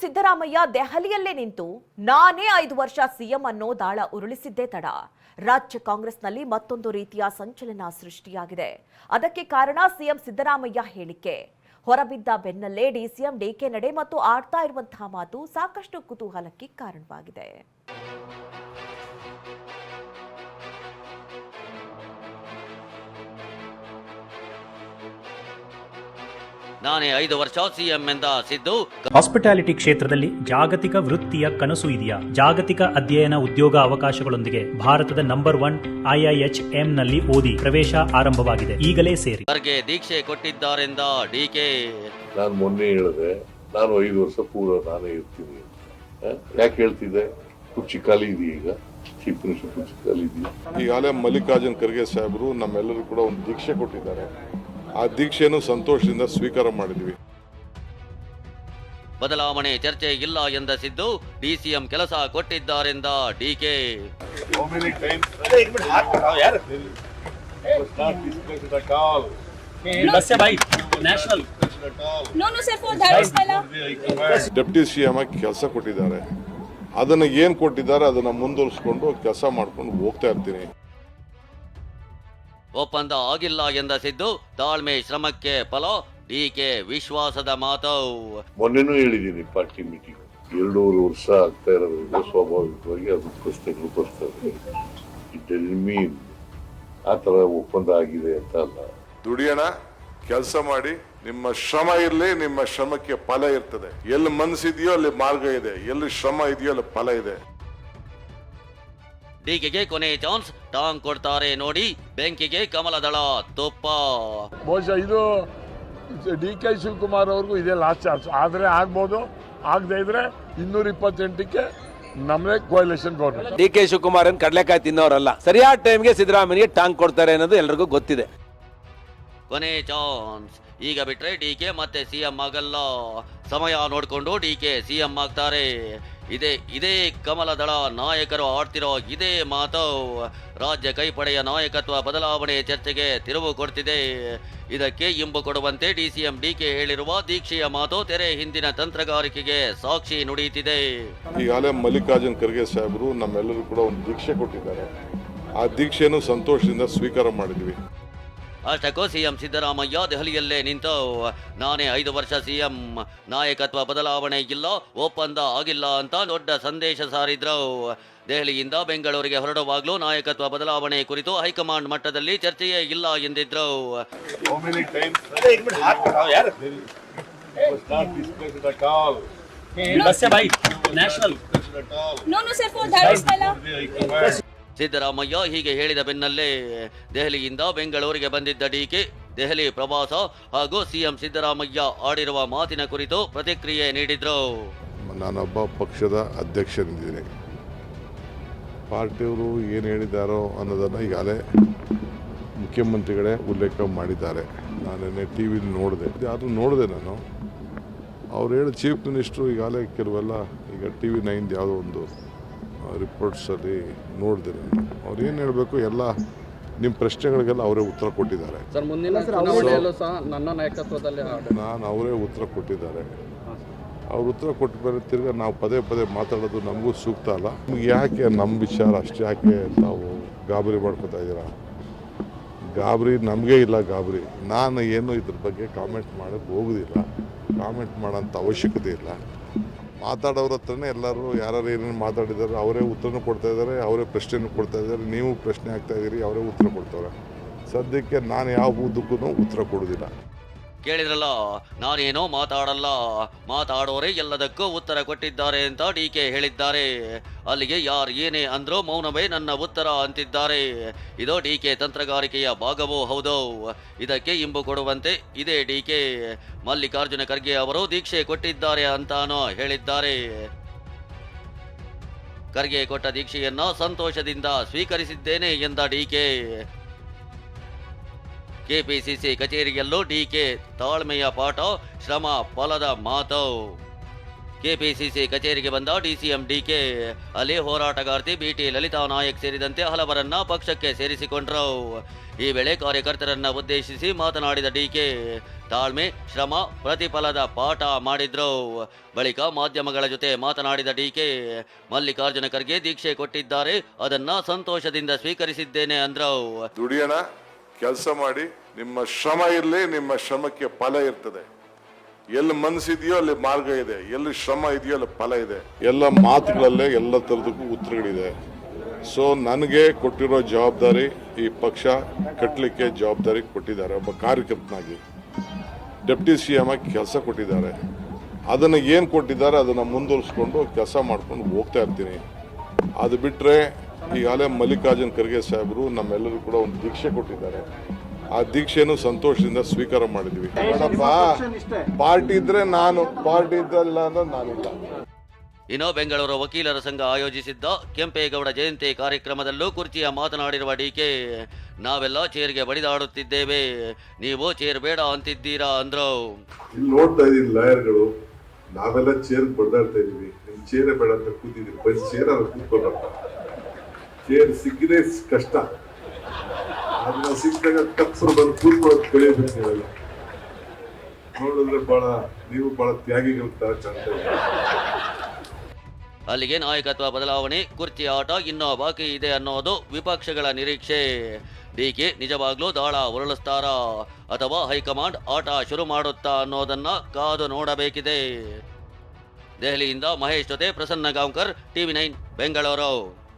ಸಿದ್ದರಾಮಯ್ಯ ದೆಹಲಿಯಲ್ಲೇ ನಿಂತು ನಾನೇ 5 ವರ್ಷ ಸಿಎಂ ಅನ್ನೋ ದಾಳ ಉರುಳಿಸಿದ್ದೇ ತಡ. ರಾಜ್ಯ ಕಾಂಗ್ರೆಸ್ನಲ್ಲಿ ಮತ್ತೊಂದು ರೀತಿಯ ಸಂಚಲನ ಸೃಷ್ಟಿಯಾಗಿದೆ. ಅದಕ್ಕೆ ಕಾರಣ ಸಿಎಂ ಸಿದ್ದರಾಮಯ್ಯ ಹೇಳಿಕೆ. ಹೊರಬಿದ್ದ ಬೆನ್ನಲ್ಲೇ ಡಿಸಿಎಂ ಡಿಕೆ ನಡೆ ಮತ್ತು ಆಡ್ತಾ ಇರುವಂತಹ ಮಾತು ಸಾಕಷ್ಟು ಕುತೂಹಲಕ್ಕೆ ಕಾರಣವಾಗಿದೆ. ನಾನೇ 5 ವರ್ಷ ಸಿಎಂ ಎಂದ ಸಿದ್ದು. ಹಾಸ್ಪಿಟಾಲಿಟಿ ಕ್ಷೇತ್ರದಲ್ಲಿ ಜಾಗತಿಕ ವೃತ್ತಿಯ ಕನಸು ಇದೆಯಾ? ಜಾಗತಿಕ ಅಧ್ಯಯನ ಉದ್ಯೋಗ ಅವಕಾಶಗಳೊಂದಿಗೆ ಭಾರತದ ನಂಬರ್ 1 IIHM ನಲ್ಲಿ ಓದಿ ಪ್ರವೇಶ ಆರಂಭವಾಗಿದೆ. ಈಗಲೇ ಸೇರಿ. ಖರ್ಗೆ ದೀಕ್ಷೆ ಕೊಟ್ಟಿದ್ದಾರೆಂದ ಡಿಕೆ. ನಾನು ಮೊನ್ನೆ ಹೇಳಿದೆ, ನಾನು 5 ವರ್ಷ ಪೂರ ನಾನೇ ಇರ್ತೀನಿ. ಯಾಕೆ ಹೇಳ್ತಿದ್ದೆ? ಕುರ್ಚಿ ಖಾಲಿ ಇದೆಯಾ? ಈಗ ಚೀಫ್ ಮಿನಿಸ್ಟರ್ ಕುರ್ಚಿ ಖಾಲಿ ಇದೆಯಾ? ಈಗಾಗಲೇ ಮಲ್ಲಿಕಾರ್ಜುನ್ ಖರ್ಗೆ ಸಾಹೇಬರು ನಮ್ಮೆಲ್ಲರೂ ಕೂಡ ಒಂದು ದೀಕ್ಷೆ ಕೊಟ್ಟಿದ್ದಾರೆ. ಆ ದೀಕ್ಷೆಯನ್ನು ಸಂತೋಷದಿಂದ ಸ್ವೀಕಾರ ಮಾಡಿದ್ವಿ. ಬದಲಾವಣೆ ಚರ್ಚೆ ಇಲ್ಲ ಎಂದ ಸಿದ್ದು, ಡಿಸಿಎಂ ಕೆಲಸ ಕೊಟ್ಟಿದ್ದಾರೆಂದ ಡಿಕೆ. ಡೆಪ್ಟಿ ಸಿಎಂ ಆಗಿ ಕೆಲಸ ಕೊಟ್ಟಿದ್ದಾರೆ. ಅದನ್ನ ಏನ್ ಕೊಟ್ಟಿದ್ದಾರೆ ಅದನ್ನ ಮುಂದುವರಿಸಿಕೊಂಡು ಕೆಲಸ ಮಾಡ್ಕೊಂಡು ಹೋಗ್ತಾ ಇರ್ತೀನಿ. ಒಪ್ಪಂದ ಆಗಿಲ್ಲ ಎಂದ ಸಿದ್ದು, ತಾಳ್ಮೆ ಶ್ರಮಕ್ಕೆ ಫಲ. ಡಿಕೆ ವಿಶ್ವಾಸದ ಮಾತು. ಮೊನ್ನೆನೂ ಹೇಳಿದ್ದೀನಿ, ಪಾರ್ಟಿ ಮೀಟಿಂಗ್ 2.5 ವರ್ಷ ಆಗ್ತಾ ಇರೋದ್ರಿಂದ ಸ್ವಾಭಾವಿಕವಾಗಿ ಅದು ಪ್ರಶ್ನೆಗಳು ಬರ್ತವೆ. ಇಟ್ ಮೀನ್ ಆ ತರ ಒಪ್ಪಂದ ಆಗಿದೆ ಅಂತ ಅಲ್ಲ. ದುಡಿಯೋಣ, ಕೆಲಸ ಮಾಡಿ, ನಿಮ್ಮ ಶ್ರಮ ಇರಲಿ, ನಿಮ್ಮ ಶ್ರಮಕ್ಕೆ ಫಲ ಇರ್ತದೆ. ಎಲ್ಲಿ ಮನಸ್ಸಿದೆಯೋ ಅಲ್ಲಿ ಮಾರ್ಗ ಇದೆ, ಎಲ್ಲಿ ಶ್ರಮ ಇದೆಯೋ ಅಲ್ಲಿ ಫಲ ಇದೆ. ಡಿಕೆಗೆ ಕೊನೆ ಚಾನ್ಸ್, ಟಾಂಗ್ ಕೊಡ್ತಾರೆ ನೋಡಿ, ಬೆಂಕಿಗೆ ಕಮಲದಳ ತುಪ್ಪ. ಬಹುಶಃ ಇದು DK ಶಿವಕುಮಾರ್ ಅವ್ರಿಗೂ ಇದೇ ಲಾಸ್ಟ್ ಚಾನ್ಸ್. ಆದರೆ ಆಗ್ಬೋದು, ಆಗದೆ ಇದ್ರೆ 228ಕ್ಕೆ ನಮ್ಮದೇ ಕೋಯಲೇಷನ್ ಗೌರ್ಮೆಂಟ್. DK ಶಿವಕುಮಾರ್ ಏನು ಕಡಲೆಕಾಯಿ ತಿನ್ನೋರಲ್ಲ. ಸರಿಯಾದ ಟೈಮ್ಗೆ ಸಿದ್ದರಾಮಯ್ಯಗೆ ಟಾಂಗ್ ಕೊಡ್ತಾರೆ ಅನ್ನೋದು ಎಲ್ರಿಗೂ ಗೊತ್ತಿದೆ. ಕೊನೆ ಚಾನ್ಸ್. ಈಗ ಬಿಟ್ರೆ ಡಿಕೆ ಮತ್ತೆ ಸಿಎಂ ಆಗಲ್ಲ. ಸಮಯ ನೋಡ್ಕೊಂಡು ಡಿಕೆ ಸಿಎಂ ಆಗ್ತಾರೆ. ಇದೇ ಕಮಲದಳ ನಾಯಕರು ಆಡ್ತಿರೋ ಇದೇ ಮಾತು ರಾಜ್ಯ ಕೈಪಡೆಯ ನಾಯಕತ್ವ ಬದಲಾವಣೆ ಚರ್ಚೆಗೆ ತಿರುವು ಕೊಡ್ತಿದೆ. ಇದಕ್ಕೆ ಇಂಬು ಕೊಡುವಂತೆ ಡಿಸಿಎಂ ಡಿಕೆ ಹೇಳಿರುವ ದೀಕ್ಷೆಯ ಮಾತು ತೆರೆ ಹಿಂದಿನ ತಂತ್ರಗಾರಿಕೆಗೆ ಸಾಕ್ಷಿ ನುಡಿಯುತ್ತಿದೆ. ಈಗಾಗಲೇ ಮಲ್ಲಿಕಾರ್ಜುನ್ ಖರ್ಗೆ ಸಾಹೇಬರು ನಮ್ಮೆಲ್ಲರೂ ಕೂಡ ಒಂದು ದೀಕ್ಷೆ ಕೊಟ್ಟಿದ್ದಾರೆ. ಆ ದೀಕ್ಷೆಯನ್ನು ಸಂತೋಷದಿಂದ ಸ್ವೀಕಾರ ಮಾಡಿದ್ವಿ. ಅಷ್ಟಕ್ಕೂ ಸಿಎಂ ಸಿದ್ದರಾಮಯ್ಯ ದೆಹಲಿಯಲ್ಲೇ ನಿಂತು ನಾನೇ 5 ವರ್ಷ ಸಿಎಂ, ನಾಯಕತ್ವ ಬದಲಾವಣೆ ಇಲ್ಲ, ಒಪ್ಪಂದ ಆಗಿಲ್ಲ ಅಂತ ದೊಡ್ಡ ಸಂದೇಶ ಸಾರಿದ್ರು. ದೆಹಲಿಯಿಂದ ಬೆಂಗಳೂರಿಗೆ ಹೊರಡುವಾಗಲೂ ನಾಯಕತ್ವ ಬದಲಾವಣೆ ಕುರಿತು ಹೈಕಮಾಂಡ್ ಮಟ್ಟದಲ್ಲಿ ಚರ್ಚೆಯೇ ಇಲ್ಲ ಎಂದಿದ್ರು. ಸಿದ್ದರಾಮಯ್ಯ ಹೀಗೆ ಹೇಳಿದ ಬೆನ್ನಲ್ಲೇ ದೆಹಲಿಯಿಂದ ಬೆಂಗಳೂರಿಗೆ ಬಂದಿದ್ದ ಡಿಕೆ ದೆಹಲಿ ಪ್ರವಾಸ ಹಾಗೂ ಸಿಎಂ ಸಿದ್ದರಾಮಯ್ಯ ಆಡಿರುವ ಮಾತಿನ ಕುರಿತು ಪ್ರತಿಕ್ರಿಯೆ ನೀಡಿದ್ರು. ನಾನೊಬ್ಬ ಪಕ್ಷದ ಅಧ್ಯಕ್ಷನಿದ್ದೀನಿ. ಪಾರ್ಟಿಯವರು ಏನು ಹೇಳಿದ್ದಾರೋ ಅನ್ನೋದನ್ನು ಈಗಾಗಲೇ ಮುಖ್ಯಮಂತ್ರಿಗಳೇ ಉಲ್ಲೇಖ ಮಾಡಿದ್ದಾರೆ. ನಾನೆನ್ನೆ ಟಿ ವಿಲಿ ನೋಡಿದೆ ನಾನು. ಅವ್ರು ಹೇಳಿ ಚೀಫ್ ಮಿನಿಸ್ಟ್ರು ಈಗಾಗಲೇ ಕೆಲವೆಲ್ಲ ಈಗ TV9 ಯಾವುದೋ ಒಂದು ರಿಪೋರ್ಟ್ಸಲ್ಲಿ ನೋಡಿದೆ ನಾನು. ಅವ್ರು ಏನು ಹೇಳಬೇಕು ಎಲ್ಲ ನಿಮ್ಮ ಪ್ರಶ್ನೆಗಳಿಗೆಲ್ಲ ಅವರೇ ಉತ್ತರ ಕೊಟ್ಟಿದ್ದಾರೆ. ನಾನು ಅವರೇ ಉತ್ತರ ಕೊಟ್ಟಿದ್ದಾರೆ. ಅವ್ರು ಉತ್ತರ ಕೊಟ್ಟ ಮೇಲೆ ತಿರ್ಗಿ ನಾವು ಪದೇ ಪದೇ ಮಾತಾಡೋದು ನಮಗೂ ಸೂಕ್ತ ಅಲ್ಲ. ನಿಮ್ಗೆ ಯಾಕೆ ನಮ್ಮ ವಿಚಾರ ಅಷ್ಟೇ ಯಾಕೆ ನಾವು ಗಾಬರಿ ಮಾಡ್ಕೊತಾ ಇದ್ದೀರಾ? ಗಾಬರಿ ನಮಗೇ ಇಲ್ಲ. ಗಾಬರಿ ನಾನು ಏನು ಇದ್ರ ಬಗ್ಗೆ ಕಾಮೆಂಟ್ ಮಾಡೋಕ್ಕೆ ಹೋಗೋದಿಲ್ಲ. ಕಾಮೆಂಟ್ ಮಾಡೋಂಥ ಅವಶ್ಯಕತೆ ಇಲ್ಲ. ಮಾತಾಡೋರ ಹತ್ರನೇ ಎಲ್ಲರೂ ಯಾರು ಏನೇನು ಮಾತಾಡಿದ್ದಾರೆ ಅವರೇ ಉತ್ತರನೂ ಕೊಡ್ತಾ ಇದ್ದಾರೆ, ಅವರೇ ಪ್ರಶ್ನೆನೂ ಕೊಡ್ತಾ ಇದ್ದಾರೆ. ನೀವು ಪ್ರಶ್ನೆ ಆಗ್ತಾ ಇದ್ದೀರಿ, ಅವರೇ ಉತ್ತರ ಕೊಡ್ತಾರೆ. ಸದ್ಯಕ್ಕೆ ನಾನು ಯಾವ ಉದ್ದಕ್ಕೂ ಉತ್ತರ ಕೊಡೋದಿಲ್ಲ. ಕೇಳಿದ್ರಲ್ಲ, ನಾನೇನೋ ಮಾತಾಡಲ್ಲ, ಮಾತಾಡೋರೇ ಎಲ್ಲದಕ್ಕೂ ಉತ್ತರ ಕೊಟ್ಟಿದ್ದಾರೆ ಅಂತ ಡಿಕೆ ಹೇಳಿದ್ದಾರೆ. ಅಲ್ಲಿಗೆ ಯಾರು ಏನೇ ಅಂದ್ರೂ ಮೌನವೇ ನನ್ನ ಉತ್ತರ ಅಂತಿದ್ದಾರೆ. ಇದು ಡಿಕೆ ತಂತ್ರಗಾರಿಕೆಯ ಭಾಗವೂ ಹೌದು. ಇದಕ್ಕೆ ಇಂಬು ಕೊಡುವಂತೆ ಇದೇ ಡಿಕೆ. ಮಲ್ಲಿಕಾರ್ಜುನ ಖರ್ಗೆ ಅವರು ದೀಕ್ಷೆ ಕೊಟ್ಟಿದ್ದಾರೆ ಅಂತಾನೋ ಹೇಳಿದ್ದಾರೆ. ಖರ್ಗೆ ಕೊಟ್ಟ ದೀಕ್ಷೆಯನ್ನ ಸಂತೋಷದಿಂದ ಸ್ವೀಕರಿಸಿದ್ದೇನೆ ಎಂದ ಡಿಕೆ. ಕೆಪಿಸಿಸಿ ಕಚೇರಿಯಲ್ಲೂ ಡಿಕೆ ತಾಳ್ಮೆಯ ಪಾಠ, ಶ್ರಮ ಫಲದ ಮಾತು. ಕೆಪಿಸಿಸಿ ಕಚೇರಿಗೆ ಬಂದ ಡಿಸಿಎಂ ಡಿಕೆ ಅಲ್ಲಿ ಹೋರಾಟಗಾರ್ತಿ ಬಿಟಿ ಲಲಿತಾ ನಾಯಕ್ ಸೇರಿದಂತೆ ಹಲವರನ್ನ ಪಕ್ಷಕ್ಕೆ ಸೇರಿಸಿಕೊಂಡ್ರು. ಈ ವೇಳೆ ಕಾರ್ಯಕರ್ತರನ್ನ ಉದ್ದೇಶಿಸಿ ಮಾತನಾಡಿದ ಡಿಕೆ, ತಾಳ್ಮೆ, ಶ್ರಮ, ಪ್ರತಿಫಲದ ಪಾಠ ಮಾಡಿದ್ರು. ಬಳಿಕ ಮಾಧ್ಯಮಗಳ ಜೊತೆ ಮಾತನಾಡಿದ ಡಿಕೆ, ಮಲ್ಲಿಕಾರ್ಜುನ ಖರ್ಗೆ ದೀಕ್ಷೆ ಕೊಟ್ಟಿದ್ದಾರೆ, ಅದನ್ನ ಸಂತೋಷದಿಂದ ಸ್ವೀಕರಿಸಿದ್ದೇನೆ ಅಂದ್ರು. ದುಡಿಯೋಣ, ಕೆಲಸ ಮಾಡಿ, ನಿಮ್ಮ ಶ್ರಮ ಇರಲಿ, ನಿಮ್ಮ ಶ್ರಮಕ್ಕೆ ಫಲ ಇರ್ತದೆ. ಎಲ್ಲಿ ಮನಸ್ಸಿದೆಯೋ ಅಲ್ಲಿ ಮಾರ್ಗ ಇದೆ, ಎಲ್ಲಿ ಶ್ರಮ ಇದೆಯೋ ಅಲ್ಲಿ ಫಲ ಇದೆ. ಎಲ್ಲ ಮಾತುಗಳಲ್ಲೇ ಎಲ್ಲ ಥರದಕ್ಕೂ ಉತ್ತರಗಳಿದೆ. ಸೊ ನನಗೆ ಕೊಟ್ಟಿರೋ ಜವಾಬ್ದಾರಿ, ಈ ಪಕ್ಷ ಕಟ್ಟಲಿಕ್ಕೆ ಜವಾಬ್ದಾರಿ ಕೊಟ್ಟಿದ್ದಾರೆ. ಒಬ್ಬ ಕಾರ್ಯಕರ್ತನಾಗಿ ಡೆಪ್ಟಿ CM ಆಗಿ ಕೆಲಸ ಕೊಟ್ಟಿದ್ದಾರೆ. ಅದನ್ನು ಏನು ಕೊಟ್ಟಿದ್ದಾರೆ ಅದನ್ನು ಮುಂದುವರಿಸ್ಕೊಂಡು ಕೆಲಸ ಮಾಡ್ಕೊಂಡು ಹೋಗ್ತಾ ಇರ್ತೀನಿ. ಅದು ಬಿಟ್ಟರೆ ಈಗಾಗಲೇ ಮಲ್ಲಿಕಾರ್ಜುನ್ ಖರ್ಗೆ ಸಾಹೇಬರು ನಮ್ಮೆಲ್ಲರೂ ಕೂಡ ಒಂದು ದೀಕ್ಷೆ ಕೊಟ್ಟಿದ್ದಾರೆ. ಆ ದೀಕ್ಷೆಯನ್ನು ಸಂತೋಷದಿಂದ ಸ್ವೀಕಾರ ಮಾಡಿದ್ವಿ. ನೋಡಪ್ಪ, ಪಾರ್ಟಿ ಇದ್ರೆ ನಾನು, ಪಾರ್ಟಿ ಇದ್ದಲ್ಲ ಅಂದ್ರೆ ನಾನಿಲ್ಲ. ಇನ್ನು ಬೆಂಗಳೂರು ವಕೀಲರ ಸಂಘ ಆಯೋಜಿಸಿದ್ದ ಕೆಂಪೇಗೌಡ ಜಯಂತಿ ಕಾರ್ಯಕ್ರಮದಲ್ಲೂ ಕುರ್ಚಿಯ ಮಾತನಾಡಿರುವ ಡಿಕೆ, ನಾವೆಲ್ಲ ಚೇರ್ಗೆ ಬಡಿದಾಡುತ್ತಿದ್ದೇವೆ, ನೀವು ಚೇರ್ ಬೇಡ ಅಂತಿದ್ದೀರಾ ಅಂದ್ರು. ಇಲ್ಲಿ ನೋಡ್ತಾ ಇದೀನಿ ಲಾಯರ್ಗಳು, ನಾವೆಲ್ಲ ಚೇರ್ ಬಡ್ದಾಡ್ತಾ ಇದೀವಿ, ನಿಮ್ ಚೇರೇ ಬೇಡ ಅಂತ ಕೂತಿದೀವಿ. ಬರೀ ಚೇರ್ ಅವ್ರು ಕೂತ್ಕೊಳ್ರಪ್ಪ. ಚೇರ್ ಸಿಕ್ಕಿದ್ರೆ ಕಷ್ಟ, ಅದನ್ನ ಸಿಕ್ಕಿದಾಗ ತಪ್ಪರು ಬಂದು ಕೂತ್ಕೊಳ್ಳೋದು ಕಲಿಯಬೇಕು. ನೀವೆಲ್ಲ ನೋಡಿದ್ರೆ ನೀವು ಬಹಳ ತ್ಯಾಗಿಗಳ ತರ ಕಾಣ್ತಾ ಇದ್ದೀವಿ. ಅಲ್ಲಿಗೆ ನಾಯಕತ್ವ ಬದಲಾವಣೆ, ಕುರ್ಚಿ ಆಟ ಇನ್ನೂ ಬಾಕಿ ಇದೆ ಅನ್ನೋದು ವಿಪಕ್ಷಗಳ ನಿರೀಕ್ಷೆ. ಡಿಕೆ ನಿಜವಾಗ್ಲೂ ದಾಳ ಉರುಳಿಸ್ತಾರಾ ಅಥವಾ ಹೈಕಮಾಂಡ್ ಆಟ ಶುರು ಮಾಡುತ್ತಾ ಅನ್ನೋದನ್ನ ಕಾದು ನೋಡಬೇಕಿದೆ. ದೆಹಲಿಯಿಂದ ಮಹೇಶ್ ಜೊತೆ ಪ್ರಸನ್ನ ಗಾಂವ್ಕರ್, TV9 ಬೆಂಗಳೂರು.